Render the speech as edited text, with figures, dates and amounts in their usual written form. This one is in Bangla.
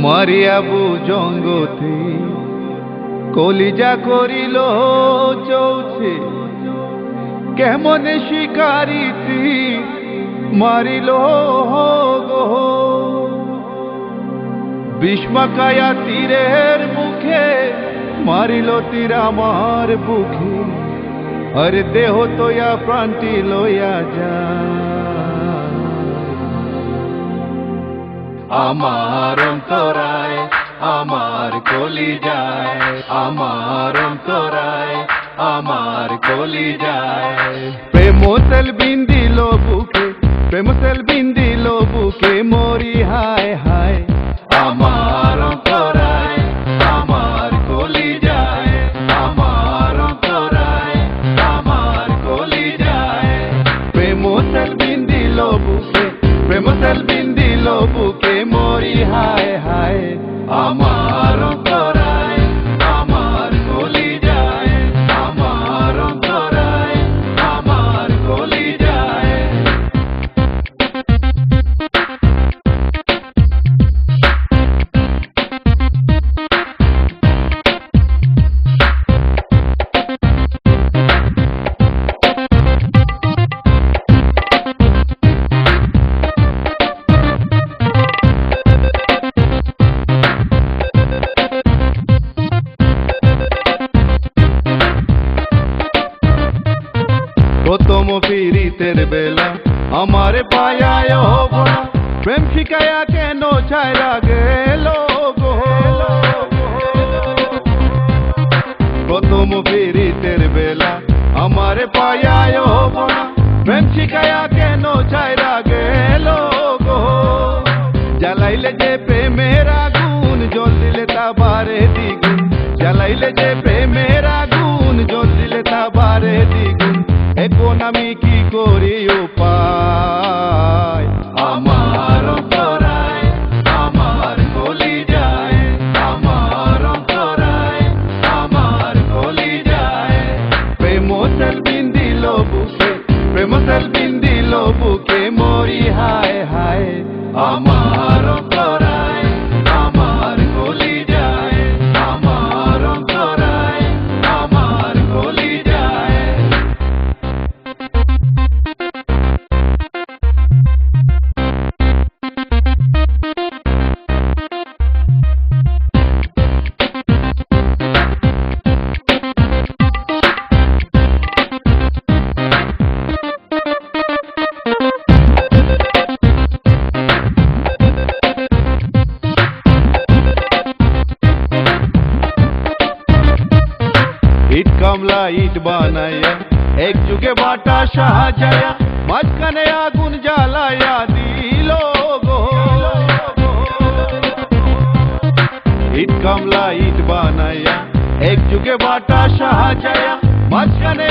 মারিয়াবু জঙ্গতে কলিজা করিল চৌছে কেমনে শিকারিতি মারিল গো বিষ্মাকায়া তীরের মুখে মারিল তীর আমার বুকে আরে দেহ তোয়া প্রাণটি লইয়া যা আমার অন্তরায় আমার কলিজায় আমার অন্তরায় আমার কলিজায় প্রেম তেল বিন্দিল বুকে প্রেম তেল বিন্দিল বুকে মরি হায় হায় আমার অন্তরায় আমার কলিজায় আমার অন্তরায় আমার কলিজায় প্রেম তেল বিন্দিল বুকে প্রেম তেল বিন্দিল বুকে মরি হায় হায় আমার অন্তরায় আমার কলিজায় আমার অন্তরায় আমার কলিজায় প্রথম পীড়িতের বেলা আমার পায়ায় ভরা প্রেম শিকায়া কেন ছায়রা গেল গো প্রথম পীড়িতের বেলা আমার পায়ায় ভরা প্রেম শিকায়া কেন ছায়রা গেল গো জ্বালাইলে যে প্রেমের আগুন জল দিলে তা বারে দ্বিগুণ জ্বালাইলে যে প্রেমের আগুন জল দিলে তা বারে দ্বিগুণ এখন আমি কি করি উপায় আমার অন্তরায় আমার কলিজায় আমার অন্তরায় আমার কলিজায় প্রেম তেল বিন্দিল বুকে প্রেম তেল বিন্দিল বুকে মরি হায় হায় আমার অন্তরায় আমার কলিজায় আমার অন্তরায় আমার কলিজায় ইট কামলা ইট বানাইয়া এক যুগে বাটা সাহায্যায়া মাঝখানে আগুন জ্বালাইয়া দিল গো ইট কামলা ইট বানাইয়া এক যুগে বাটা সাহায্যায়া মাঝখানে